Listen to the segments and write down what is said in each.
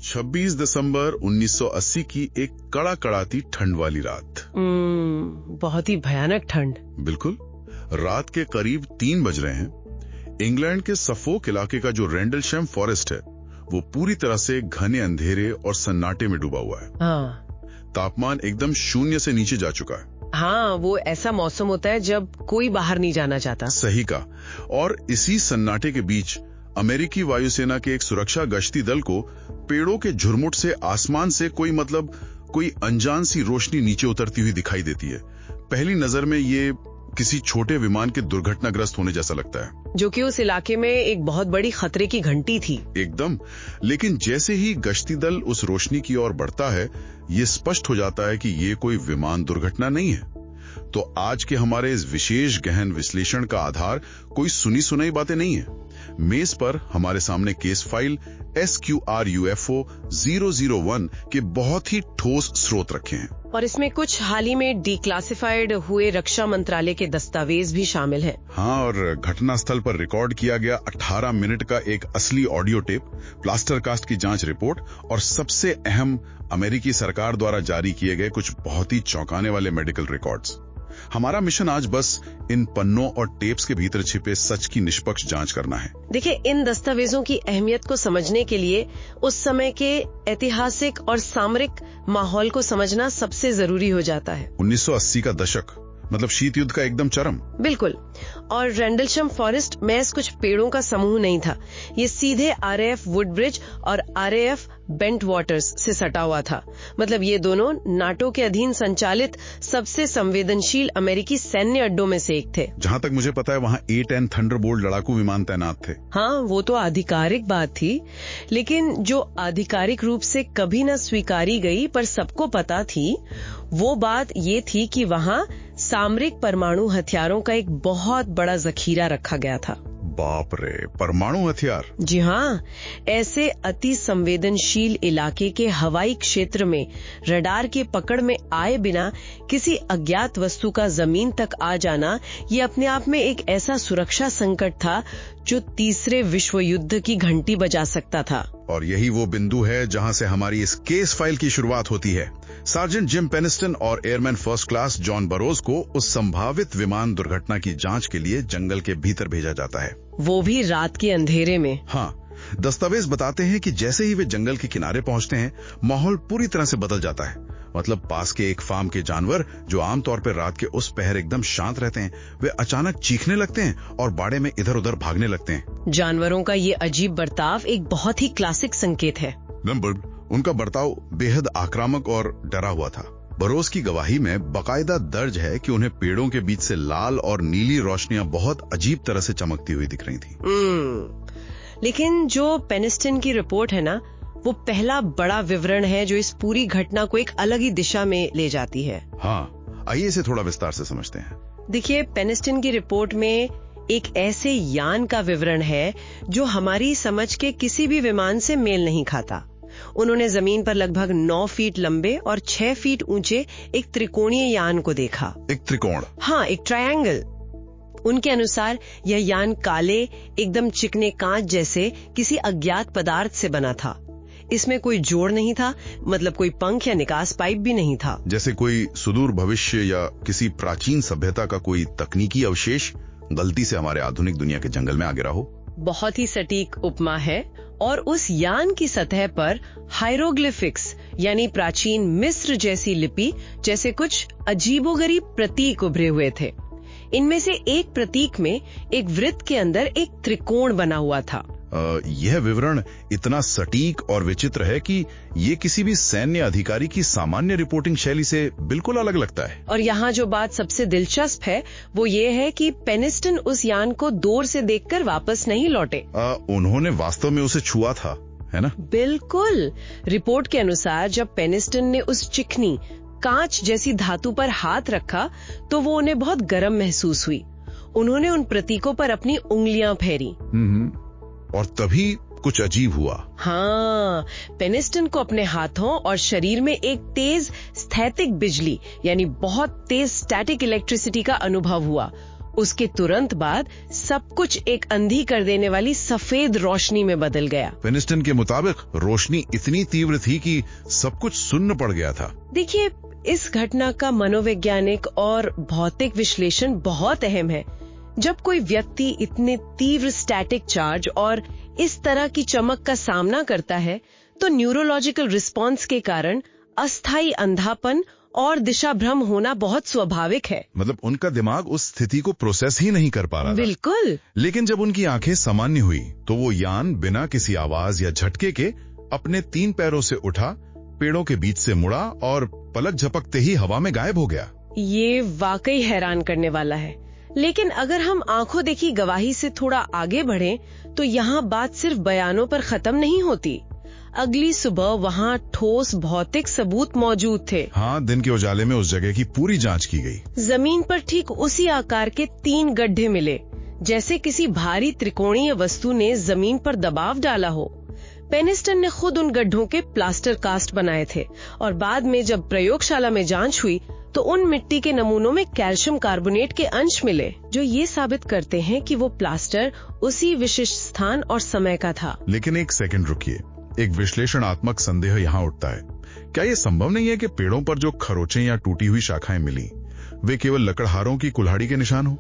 26 दिसंबर 1980 की एक कड़ाकड़ाती ठंड वाली रात। बहुत ही भयानक ठंड। बिल्कुल। रात के करीब 3 बज रहे हैं। इंग्लैंड के सफोक इलाके का जो रेंडलशैम फॉरेस्ट है वो पूरी तरह से घने अंधेरे और सन्नाटे में डूबा हुआ है। तापमान एकदम 0 से नीचे जा चुका है। हाँ, वो ऐसा मौसम होता है जब कोई बाहर नहीं जाना चाहता। सही कहा। और इसी सन्नाटे के बीच अमेरिकी वायुसेना के एक सुरक्षा गश्ती दल को पेड़ों के झुरमुट से आसमान से कोई अनजान सी रोशनी नीचे उतरती हुई दिखाई देती है। पहली नजर में ये किसी छोटे विमान के दुर्घटनाग्रस्त होने जैसा लगता है, जो कि उस इलाके में एक बहुत बड़ी खतरे की घंटी थी। एकदम। लेकिन जैसे ही गश्ती दल उस रोशनी की ओर बढ़ता है, ये स्पष्ट हो जाता है कि ये कोई विमान दुर्घटना नहीं है। तो आज के हमारे इस विशेष गहन विश्लेषण का आधार कोई सुनी सुनाई बातें नहीं है। मेज पर हमारे सामने केस फाइल SQRUFO 001 के बहुत ही ठोस स्रोत रखे हैं, और इसमें कुछ हाल ही में डिक्लासिफाइड हुए रक्षा मंत्रालय के दस्तावेज भी शामिल हैं। हाँ, और घटना स्थल पर रिकॉर्ड किया गया 18 मिनट का एक असली ऑडियो टेप, प्लास्टर कास्ट की जांच रिपोर्ट और सबसे अहम अमेरिकी सरकार द्वारा जारी किए गए कुछ बहुत ही चौंकाने वाले मेडिकल रिकॉर्ड्स। हमारा मिशन आज बस इन पन्नों और टेप्स के भीतर छिपे सच की निष्पक्ष जांच करना है। देखिए, इन दस्तावेजों की अहमियत को समझने के लिए उस समय के ऐतिहासिक और सामरिक माहौल को समझना सबसे जरूरी हो जाता है। 1980 का दशक, मतलब शीत युद्ध का एकदम चरम। बिल्कुल। और रेंडलशैम फॉरेस्ट महज कुछ पेड़ों का समूह नहीं था, ये सीधे RAF वुडब्रिज और RAF बेंट वाटर्स से सटा हुआ था। मतलब ये दोनों नाटो के अधीन संचालित सबसे संवेदनशील अमेरिकी सैन्य अड्डों में से एक थे। जहाँ तक मुझे पता है वहाँ A-10 थंडरबोल्ट लड़ाकू विमान तैनात थे। हाँ, वो तो आधिकारिक बात थी, लेकिन जो आधिकारिक रूप से कभी न स्वीकारी गई पर सबको पता थी, वो बात ये थी कि वहाँ सामरिक परमाणु हथियारों का एक बहुत बड़ा जखीरा रखा गया था। बाप रे, परमाणु हथियार? जी हाँ, ऐसे अति संवेदनशील इलाके के हवाई क्षेत्र में रडार के पकड़ में आए बिना किसी अज्ञात वस्तु का जमीन तक आ जाना, ये अपने आप में एक ऐसा सुरक्षा संकट था जो तीसरे विश्व युद्ध की घंटी बजा सकता था। और यही वो बिंदु है जहां से हमारी इस केस फाइल की शुरुआत होती है। सार्जेंट जिम पेनिस्टन और एयरमैन फर्स्ट क्लास जॉन बरोज को उस संभावित विमान दुर्घटना की जांच के लिए जंगल के भीतर भेजा जाता है, वो भी रात के अंधेरे में। हाँ, दस्तावेज बताते हैं कि जैसे ही वे जंगल के किनारे पहुंचते हैं, माहौल पूरी तरह से बदल जाता है। मतलब पास के एक फार्म के जानवर, जो आमतौर पर रात के उस पहर एकदम शांत रहते हैं, वे अचानक चीखने लगते हैं और बाड़े में इधर उधर भागने लगते हैं। जानवरों का ये अजीब बर्ताव एक बहुत ही क्लासिक संकेत है। उनका बर्ताव बेहद आक्रामक और डरा हुआ था। बरोज की गवाही में बाकायदा दर्ज है कि उन्हें पेड़ों के बीच से लाल और नीली रोशनियां बहुत अजीब तरह से चमकती हुई दिख रही थी। लेकिन जो पेनिस्टन की रिपोर्ट है ना, वो पहला बड़ा विवरण है जो इस पूरी घटना को एक अलग ही दिशा में ले जाती है। हाँ, आइए इसे थोड़ा विस्तार से समझते हैं। देखिए, पेनिस्टन की रिपोर्ट में एक ऐसे यान का विवरण है जो हमारी समझ के किसी भी विमान से मेल नहीं खाता। उन्होंने जमीन पर लगभग 9 फीट लंबे और 6 फीट ऊंचे एक त्रिकोणीय यान को देखा। एक त्रिकोण? हाँ, एक ट्रायंगल। उनके अनुसार यह यान काले, एकदम चिकने कांच जैसे किसी अज्ञात पदार्थ से बना था। इसमें कोई जोड़ नहीं था, मतलब कोई पंख या निकास पाइप भी नहीं था। जैसे कोई सुदूर भविष्य या किसी प्राचीन सभ्यता का कोई तकनीकी अवशेष गलती से हमारे आधुनिक दुनिया के जंगल में आ गिरा हो। बहुत ही सटीक उपमा है। और उस यान की सतह पर हायरोग्लिफिक्स यानी प्राचीन मिस्र जैसी लिपि जैसे कुछ अजीबोगरीब प्रतीक उभरे हुए थे। इनमें से एक प्रतीक में एक वृत्त के अंदर एक त्रिकोण बना हुआ था। यह विवरण इतना सटीक और विचित्र है कि ये किसी भी सैन्य अधिकारी की सामान्य रिपोर्टिंग शैली से बिल्कुल अलग लगता है। और यहाँ जो बात सबसे दिलचस्प है वो ये है कि पेनिस्टन उस यान को दूर से देखकर वापस नहीं लौटे। उन्होंने वास्तव में उसे छुआ था, है ना? बिल्कुल। रिपोर्ट के अनुसार जब पेनिस्टन ने उस चिकनी कांच जैसी धातु पर हाथ रखा तो वो उन्हें बहुत गर्म महसूस हुई। उन्होंने उन प्रतीकों पर अपनी उंगलियां फेरी और तभी कुछ अजीब हुआ। हाँ, पेनिस्टन को अपने हाथों और शरीर में एक तेज स्थैतिक बिजली यानी बहुत तेज स्टैटिक इलेक्ट्रिसिटी का अनुभव हुआ। उसके तुरंत बाद सब कुछ एक अंधी कर देने वाली सफेद रोशनी में बदल गया। पेनिस्टन के मुताबिक रोशनी इतनी तीव्र थी कि सब कुछ सुन्न पड़ गया था। देखिए, इस घटना का मनोवैज्ञानिक और भौतिक विश्लेषण बहुत अहम है। जब कोई व्यक्ति इतने तीव्र स्टैटिक चार्ज और इस तरह की चमक का सामना करता है तो न्यूरोलॉजिकल रिस्पॉन्स के कारण अस्थायी अंधापन और दिशा भ्रम होना बहुत स्वाभाविक है। मतलब उनका दिमाग उस स्थिति को प्रोसेस ही नहीं कर पा रहा था। बिल्कुल। लेकिन जब उनकी आंखें सामान्य हुई तो वो यान बिना किसी आवाज या झटके के अपने 3 पैरों से उठा, पेड़ों के बीच से मुड़ा और पलक झपकते ही हवा में गायब हो गया। ये वाकई हैरान करने वाला है। लेकिन अगर हम आंखों देखी गवाही से थोड़ा आगे बढ़ें तो यहाँ बात सिर्फ बयानों पर खत्म नहीं होती। अगली सुबह वहाँ ठोस भौतिक सबूत मौजूद थे। हाँ, दिन के उजाले में उस जगह की पूरी जांच की गई। जमीन पर ठीक उसी आकार के 3 गड्ढे मिले, जैसे किसी भारी त्रिकोणीय वस्तु ने जमीन पर दबाव डाला हो। पेनिस्टन ने खुद उन गड्ढों के प्लास्टर कास्ट बनाए थे और बाद में जब प्रयोगशाला में जांच हुई तो उन मिट्टी के नमूनों में कैल्शियम कार्बोनेट के अंश मिले, जो ये साबित करते हैं कि वो प्लास्टर उसी विशिष्ट स्थान और समय का था। लेकिन एक सेकंड रुकिए, एक विश्लेषणात्मक संदेह यहाँ उठता है। क्या ये संभव नहीं है कि पेड़ों पर जो खरोंचें या टूटी हुई शाखाएं मिली वे केवल लकड़हारों की कुल्हाड़ी के निशान हो?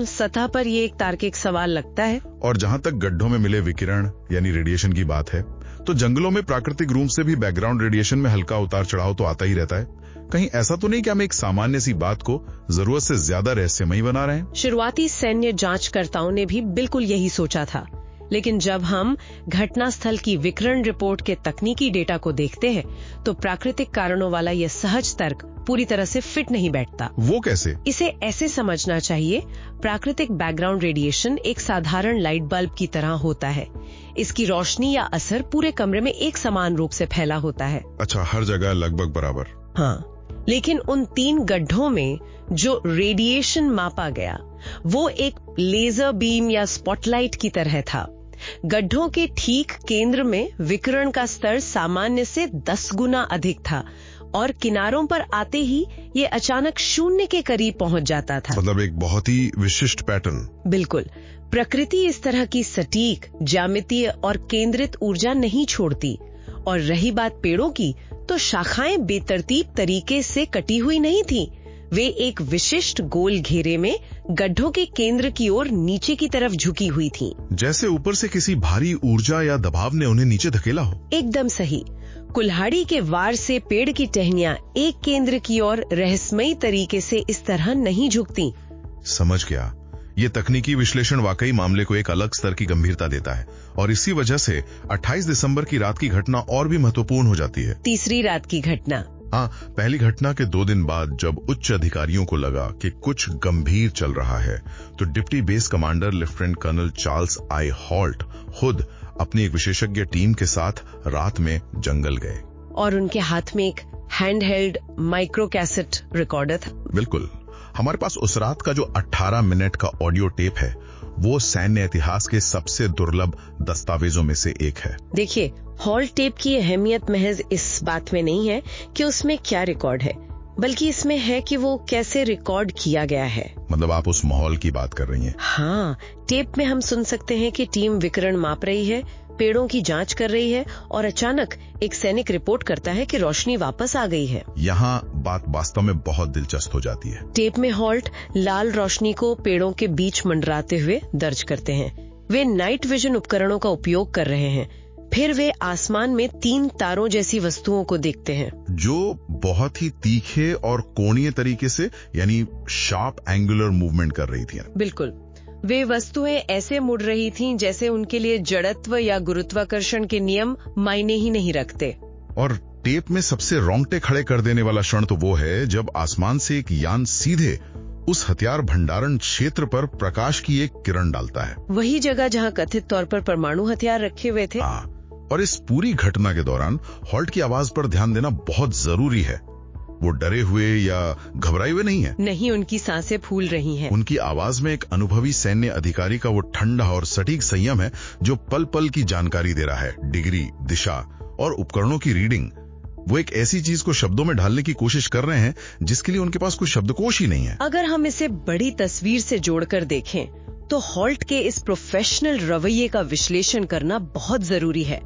सतह पर ये एक तार्किक सवाल लगता है। और जहाँ तक गड्ढों में मिले विकिरण यानी रेडिएशन की बात है, तो जंगलों में प्राकृतिक रूप से भी बैकग्राउंड रेडिएशन में हल्का उतार चढ़ाव तो आता ही रहता है। कहीं ऐसा तो नहीं कि हम एक सामान्य सी बात को जरूरत से ज्यादा रहस्यमयी बना रहे हैं? शुरुआती सैन्य जांचकर्ताओं ने भी बिल्कुल यही सोचा था, लेकिन जब हम घटनास्थल की विकिरण रिपोर्ट के तकनीकी डेटा को देखते हैं तो प्राकृतिक कारणों वाला यह सहज तर्क पूरी तरह से फिट नहीं बैठता। वो कैसे? इसे ऐसे समझना चाहिए, प्राकृतिक बैकग्राउंड रेडिएशन एक साधारण लाइट बल्ब की तरह होता है। इसकी रोशनी या असर पूरे कमरे में एक समान रूप से फैला होता है। अच्छा, हर जगह लगभग बराबर। हाँ, लेकिन उन 3 गड्ढों में जो रेडिएशन मापा गया वो एक लेजर बीम या स्पॉटलाइट की तरह था। गड्ढों के ठीक केंद्र में विकिरण का स्तर सामान्य से 10 गुना अधिक था और किनारों पर आते ही ये अचानक शून्य के करीब पहुंच जाता था। मतलब एक बहुत ही विशिष्ट पैटर्न। बिल्कुल। प्रकृति इस तरह की सटीक, ज्यामितीय और केंद्रित ऊर्जा नहीं छोड़ती। और रही बात पेड़ों की, तो शाखाएं बेतरतीब तरीके से कटी हुई नहीं थी। वे एक विशिष्ट गोल घेरे में गड्ढों के केंद्र की ओर नीचे की तरफ झुकी हुई थीं। जैसे ऊपर से किसी भारी ऊर्जा या दबाव ने उन्हें नीचे धकेला हो। एकदम सही। कुल्हाड़ी के वार से पेड़ की टहनियां एक केंद्र की ओर रहस्यमयी तरीके से इस तरह नहीं झुकती। समझ गया। ये तकनीकी विश्लेषण वाकई मामले को एक अलग स्तर की गंभीरता देता है और इसी वजह से 28 दिसंबर की रात की घटना और भी महत्वपूर्ण हो जाती है। तीसरी रात की घटना। हाँ, पहली घटना के 2 दिन बाद जब उच्च अधिकारियों को लगा कि कुछ गंभीर चल रहा है तो deputy base commander lieutenant colonel Charles I Halt खुद अपनी एक विशेषज्ञ टीम के साथ रात में जंगल गए। और उनके हाथ में एक हैंडहेल्ड माइक्रो कैसेट रिकॉर्डर था। बिल्कुल। हमारे पास उस रात का जो 18 मिनट का ऑडियो टेप है वो सैन्य इतिहास के सबसे दुर्लभ दस्तावेजों में से एक है। देखिए, हॉल टेप की अहमियत महज इस बात में नहीं है कि उसमें क्या रिकॉर्ड है, बल्कि इसमें है कि वो कैसे रिकॉर्ड किया गया है। मतलब आप उस माहौल की बात कर रही हैं? हाँ, टेप में हम सुन सकते हैं कि टीम विकिरण माप रही है, पेड़ों की जांच कर रही है और अचानक एक सैनिक रिपोर्ट करता है कि रोशनी वापस आ गई है। यहाँ बात वास्तव में बहुत दिलचस्प हो जाती है। टेप में हॉल्ट लाल रोशनी को पेड़ों के बीच मंडराते हुए दर्ज करते हैं। वे नाइट विजन उपकरणों का उपयोग कर रहे हैं। फिर वे आसमान में 3 तारों जैसी वस्तुओं को देखते हैं जो बहुत ही तीखे और कोणीय तरीके से यानी शार्प एंगुलर मूवमेंट कर रही थी। बिल्कुल। वे वस्तुएं ऐसे मुड़ रही थीं जैसे उनके लिए जड़त्व या गुरुत्वाकर्षण के नियम मायने ही नहीं रखते। और टेप में सबसे रोंगटे खड़े कर देने वाला क्षण तो वो है जब आसमान से एक यान सीधे उस हथियार भंडारण क्षेत्र पर प्रकाश की एक किरण डालता है। वही जगह जहां कथित तौर पर परमाणु हथियार रखे हुए थे। और इस पूरी घटना के दौरान हॉल्ट की आवाज पर ध्यान देना बहुत जरूरी है। वो डरे हुए या घबराए हुए नहीं है। नहीं, उनकी सांसें फूल रही हैं। उनकी आवाज में एक अनुभवी सैन्य अधिकारी का वो ठंडा और सटीक संयम है जो पल पल की जानकारी दे रहा है। डिग्री, दिशा और उपकरणों की रीडिंग वो एक ऐसी चीज को शब्दों में ढालने की कोशिश कर रहे हैं जिसके लिए उनके पास कोई शब्दकोश ही नहीं है। अगर हम इसे बड़ी तस्वीर से जोड़कर देखें तो हॉल्ट के इस प्रोफेशनल रवैये का विश्लेषण करना बहुत जरूरी है।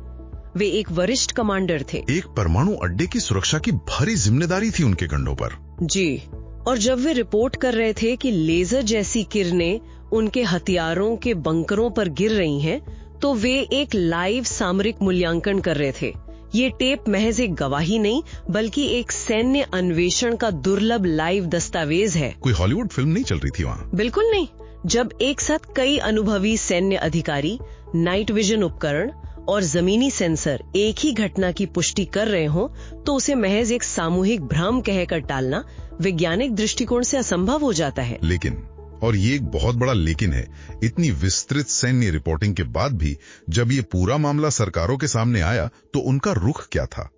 वे एक वरिष्ठ कमांडर थे। एक परमाणु अड्डे की सुरक्षा की भारी जिम्मेदारी थी उनके कंधों पर। जी, और जब वे रिपोर्ट कर रहे थे कि लेजर जैसी किरणें उनके हथियारों के बंकरों पर गिर रही हैं, तो वे एक लाइव सामरिक मूल्यांकन कर रहे थे। ये टेप महज एक गवाही नहीं बल्कि एक सैन्य अन्वेषण का दुर्लभ लाइव दस्तावेज है। कोई हॉलीवुड फिल्म नहीं चल रही थी वहाँ। बिल्कुल नहीं। जब एक साथ कई अनुभवी सैन्य अधिकारी, नाइट विजन उपकरण और जमीनी सेंसर एक ही घटना की पुष्टि कर रहे हो तो उसे महज एक सामूहिक भ्रम कहकर टालना वैज्ञानिक दृष्टिकोण से असंभव हो जाता है। लेकिन, और ये एक बहुत बड़ा लेकिन है, इतनी विस्तृत सैन्य रिपोर्टिंग के बाद भी जब ये पूरा मामला सरकारों के सामने आया तो उनका रुख क्या था?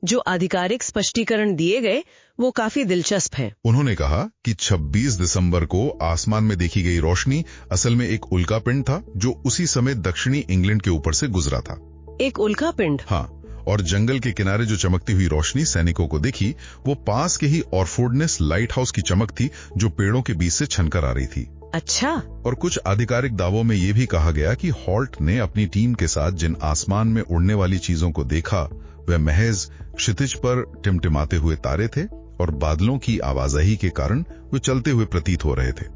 जो आधिकारिक स्पष्टीकरण दिए गए वो काफी दिलचस्प हैं। उन्होंने कहा कि 26 दिसंबर को आसमान में देखी गई रोशनी असल में एक उल्कापिंड था जो उसी समय दक्षिणी इंग्लैंड के ऊपर से गुजरा था। एक उल्कापिंड? हाँ, और जंगल के किनारे जो चमकती हुई रोशनी सैनिकों को दिखी वो पास के ही ऑर्फोर्डनेस लाइट हाउस की चमक थी जो पेड़ों के बीच से छनकर आ रही थी। अच्छा। और कुछ आधिकारिक दावों में ये भी कहा गया कि हॉल्ट ने अपनी टीम के साथ जिन आसमान में उड़ने वाली चीजों को देखा वह महज क्षितिज पर टिमटिमाते हुए तारे थे और बादलों की आवाजाही के कारण वे चलते हुए प्रतीत हो रहे थे।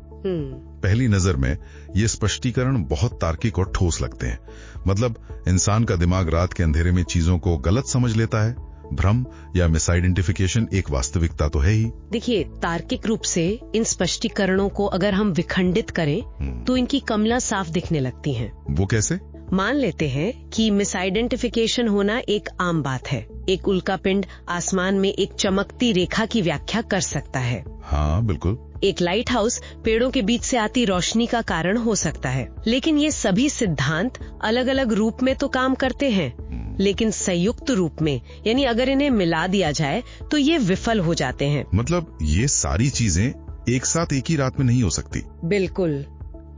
पहली नजर में ये स्पष्टीकरण बहुत तार्किक और ठोस लगते हैं। मतलब इंसान का दिमाग रात के अंधेरे में चीजों को गलत समझ लेता है। भ्रम या मिसआइडेंटिफिकेशन एक वास्तविकता तो है ही। देखिए, तार्किक रूप से इन स्पष्टीकरणों को अगर हम विखंडित करें तो इनकी कमियां साफ दिखने लगती हैं। वो कैसे? मान लेते हैं कि मिसआइडेंटिफिकेशन होना एक आम बात है। एक उल्कापिंड आसमान में एक चमकती रेखा की व्याख्या कर सकता है। हाँ, बिल्कुल। एक लाइट हाउस पेड़ों के बीच से आती रोशनी का कारण हो सकता है। लेकिन ये सभी सिद्धांत अलग अलग रूप में तो काम करते हैं, लेकिन संयुक्त रूप में, यानी अगर इन्हें मिला दिया जाए तो ये विफल हो जाते हैं। मतलब ये सारी चीजें एक साथ एक ही रात में नहीं हो सकती। बिल्कुल।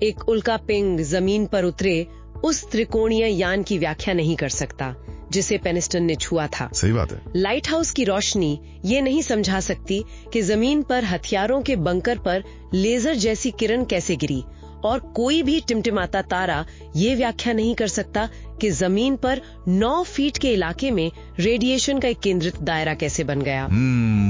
एक उल्कापिंड जमीन पर उतरे उस त्रिकोणीय यान की व्याख्या नहीं कर सकता जिसे पेनिस्टन ने छुआ था। सही बात है। लाइट हाउस की रोशनी ये नहीं समझा सकती कि जमीन पर हथियारों के बंकर पर लेजर जैसी किरण कैसे गिरी, और कोई भी टिमटिमाता तारा ये व्याख्या नहीं कर सकता कि जमीन पर 9 फीट के इलाके में रेडिएशन का एक केंद्रित दायरा कैसे बन गया।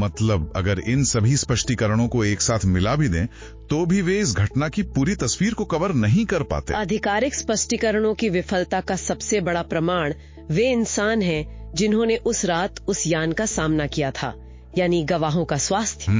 मतलब अगर इन सभी स्पष्टीकरणों को एक साथ मिला भी दें तो भी वे इस घटना की पूरी तस्वीर को कवर नहीं कर पाते। आधिकारिक स्पष्टीकरणों की विफलता का सबसे बड़ा प्रमाण वे इंसान हैं जिन्होंने उस रात उस यान का सामना किया था, यानी गवाहों का स्वास्थ्य।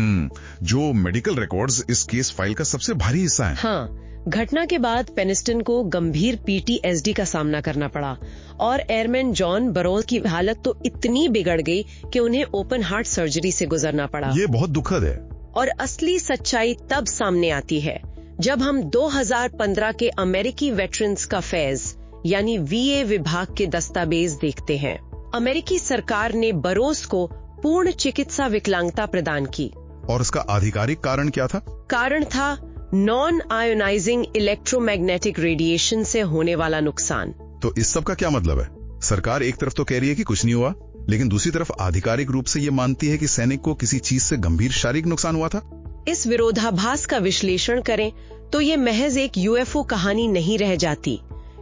जो मेडिकल रिकॉर्ड्स इस केस फाइल का सबसे भारी हिस्सा है। हाँ, घटना के बाद पेनिस्टन को गंभीर PTSD का सामना करना पड़ा और एयरमैन जॉन बरोज की हालत तो इतनी बिगड़ गई कि उन्हें ओपन हार्ट सर्जरी से गुजरना पड़ा। ये बहुत दुखद है। और असली सच्चाई तब सामने आती है जब हम 2015 के अमेरिकी वेटरन्स का फैज यानी VA विभाग के दस्तावेज देखते हैं। अमेरिकी सरकार ने बरोज को पूर्ण चिकित्सा विकलांगता प्रदान की। और इसका आधिकारिक कारण क्या था? कारण था नॉन आयोनाइजिंग इलेक्ट्रोमैग्नेटिक रेडिएशन से होने वाला नुकसान। तो इस सब का क्या मतलब है? सरकार एक तरफ तो कह रही है कि कुछ नहीं हुआ, लेकिन दूसरी तरफ आधिकारिक रूप से ये मानती है कि सैनिक को किसी चीज से गंभीर शारीरिक नुकसान हुआ था। इस विरोधाभास का विश्लेषण करें तो ये महज एक UFO कहानी नहीं रह जाती,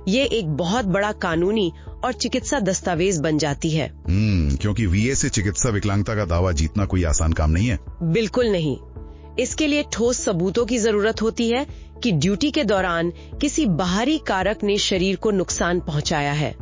ये एक बहुत बड़ा कानूनी और चिकित्सा दस्तावेज बन जाती है। क्योंकि VA से चिकित्सा विकलांगता का दावा जीतना कोई आसान काम नहीं है। बिल्कुल नहीं। इसके लिए ठोस सबूतों की जरूरत होती है कि ड्यूटी के दौरान किसी बाहरी कारक ने शरीर को नुकसान पहुंचाया है।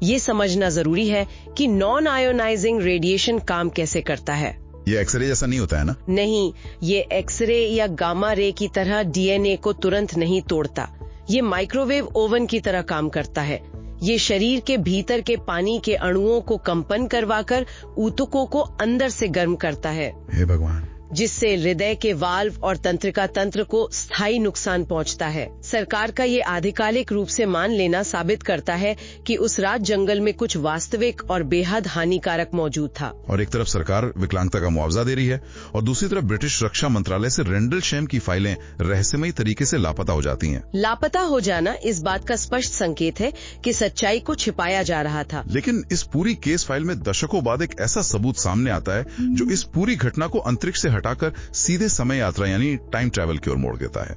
ये समझना जरूरी है कि नॉन आयोनाइजिंग रेडिएशन काम कैसे करता है। ये एक्सरे जैसा नहीं होता है ना? नहीं, ये एक्सरे या गामा रे की तरह DNA को तुरंत नहीं तोड़ता। ये माइक्रोवेव ओवन की तरह काम करता है। ये शरीर के भीतर के पानी के अणुओं को कंपन करवाकर ऊतकों को अंदर से गर्म करता है। हे भगवान! जिससे हृदय के वाल्व और तंत्रिका तंत्र को स्थायी नुकसान पहुंचता है। सरकार का ये आधिकारिक रूप से मान लेना साबित करता है कि उस रात जंगल में कुछ वास्तविक और बेहद हानिकारक मौजूद था। और एक तरफ सरकार विकलांगता का मुआवजा दे रही है और दूसरी तरफ ब्रिटिश रक्षा मंत्रालय से रेंडलशैम की फाइलें रहस्यमयी तरीके से लापता हो जाती हैं। लापता हो जाना इस बात का स्पष्ट संकेत है कि सच्चाई को छिपाया जा रहा था। लेकिन इस पूरी केस फाइल में दशकों बाद एक ऐसा सबूत सामने आता है जो इस पूरी घटना को अंतरिक्ष से हटाकर सीधे समय यात्रा यानी टाइम ट्रैवल की ओर मोड़ देता है।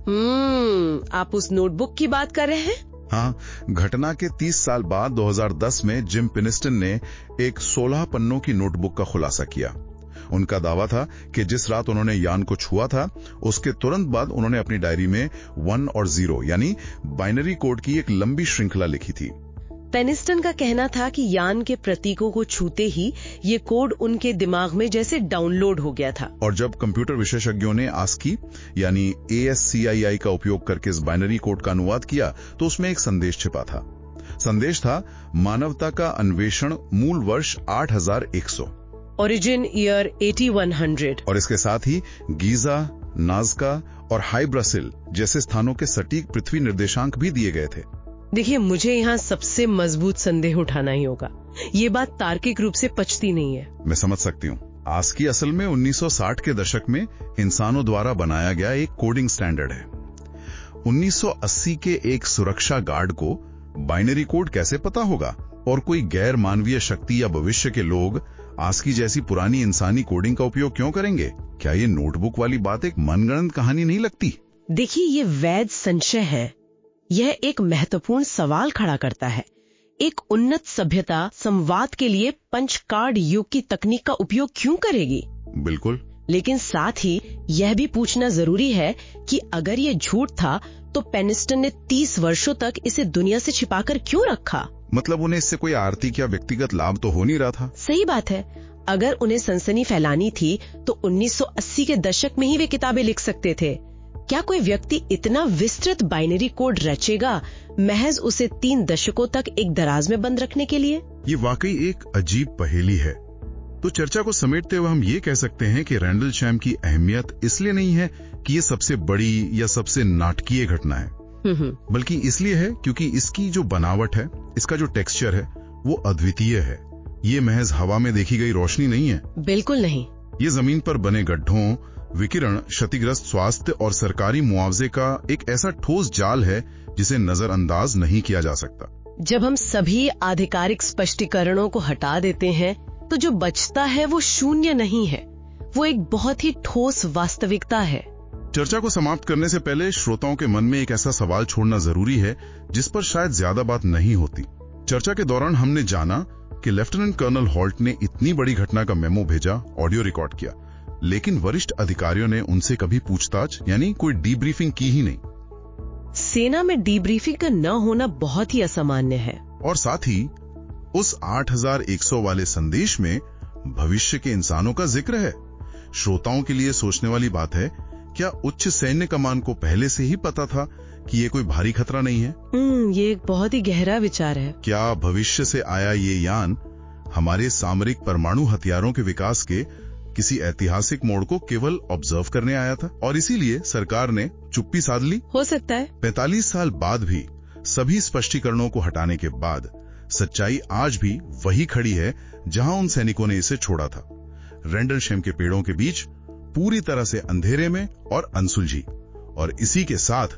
आप उस नोटबुक की बात कर रहे हैं? हाँ, घटना के 30 साल बाद 2010 में जिम पिनिस्टन ने एक 16 पन्नों की नोटबुक का खुलासा किया। उनका दावा था कि जिस रात उन्होंने यान को छुआ था, उसके तुरंत बाद उन्होंने अपनी डायरी में 1 और 0 यानी बाइनरी कोड की एक लंबी श्रृंखला लिखी थी। पेनिस्टन का कहना था कि यान के प्रतीकों को छूते ही ये कोड उनके दिमाग में जैसे डाउनलोड हो गया था। और जब कंप्यूटर विशेषज्ञों ने ASCII यानी ASCII का उपयोग करके इस बाइनरी कोड का अनुवाद किया तो उसमें एक संदेश छिपा था। संदेश था मानवता का अन्वेषण, मूल वर्ष 8100, ओरिजिन ईयर 8100। और इसके साथ ही गीजा, नाज़का और हाइब्रासिल जैसे स्थानों के सटीक पृथ्वी निर्देशांक भी दिए गए थे। देखिए, मुझे यहाँ सबसे मजबूत संदेह उठाना ही होगा। ये बात तार्किक रूप से पचती नहीं है। मैं समझ सकती हूँ। ASCII असल में 1960 के दशक में इंसानों द्वारा बनाया गया एक कोडिंग स्टैंडर्ड है। 1980 के एक सुरक्षा गार्ड को बाइनरी कोड कैसे पता होगा? और कोई गैर मानवीय शक्ति या भविष्य के लोग ASCII जैसी पुरानी इंसानी कोडिंग का उपयोग क्यों करेंगे? क्या ये नोटबुक वाली बात एक मनगढ़ंत कहानी नहीं लगती? देखिए, ये वैध संशय है। यह एक महत्वपूर्ण सवाल खड़ा करता है। एक उन्नत सभ्यता संवाद के लिए पंच कार्ड युग की तकनीक का उपयोग क्यों करेगी? बिल्कुल। लेकिन साथ ही यह भी पूछना जरूरी है कि अगर ये झूठ था तो पेनिस्टन ने 30 वर्षों तक इसे दुनिया से छिपाकर क्यों रखा? मतलब उन्हें इससे कोई आर्थिक या व्यक्तिगत लाभ तो हो नहीं रहा था। सही बात है। अगर उन्हें सनसनी फैलानी थी तो 1980 के दशक में ही वे किताबें लिख सकते थे। क्या कोई व्यक्ति इतना विस्तृत बाइनरी कोड रचेगा महज उसे 3 दशकों तक एक दराज में बंद रखने के लिए? ये वाकई एक अजीब पहेली है। तो चर्चा को समेटते हुए हम ये कह सकते हैं कि रेंडलशैम की अहमियत इसलिए नहीं है कि ये सबसे बड़ी या सबसे नाटकीय घटना है, बल्कि इसलिए है क्योंकि इसकी जो बनावट है, इसका जो टेक्सचर है, वो अद्वितीय है। ये महज हवा में देखी गई रोशनी नहीं है। बिल्कुल नहीं। ये जमीन पर बने गड्ढों, विकिरण, क्षतिग्रस्त स्वास्थ्य और सरकारी मुआवजे का एक ऐसा ठोस जाल है जिसे नजरअंदाज नहीं किया जा सकता। जब हम सभी आधिकारिक स्पष्टीकरणों को हटा देते हैं तो जो बचता है वो शून्य नहीं है, वो एक बहुत ही ठोस वास्तविकता है। चर्चा को समाप्त करने से पहले श्रोताओं के मन में एक ऐसा सवाल छोड़ना जरूरी है जिस पर शायद ज्यादा बात नहीं होती। चर्चा के दौरान हमने जाना कि लेफ्टिनेंट कर्नल हॉल्ट ने इतनी बड़ी घटना का मेमो भेजा, ऑडियो रिकॉर्ड किया, लेकिन वरिष्ठ अधिकारियों ने उनसे कभी पूछताछ यानी कोई डीब्रीफिंग की ही नहीं। सेना में डीब्रीफिंग का न होना बहुत ही असामान्य है। और साथ ही उस 8100 वाले संदेश में भविष्य के इंसानों का जिक्र है। श्रोताओं के लिए सोचने वाली बात है, क्या उच्च सैन्य कमान को पहले से ही पता था कि ये कोई भारी खतरा नहीं है? ये एक बहुत ही गहरा विचार है। क्या भविष्य से आया ये यान हमारे सामरिक परमाणु हथियारों के विकास के किसी ऐतिहासिक मोड़ को केवल ऑब्जर्व करने आया था और इसीलिए सरकार ने चुप्पी साध ली? हो सकता है। 45 साल बाद भी सभी स्पष्टीकरणों को हटाने के बाद सच्चाई आज भी वही खड़ी है जहां उन सैनिकों ने इसे छोड़ा था, रेंडलशैम के पेड़ों के बीच, पूरी तरह से अंधेरे में और अनसुलझी। और इसी के साथ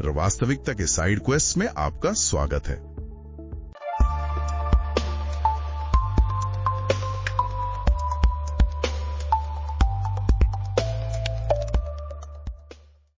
वास्तविकता के साइड क्वेस्ट में आपका स्वागत है।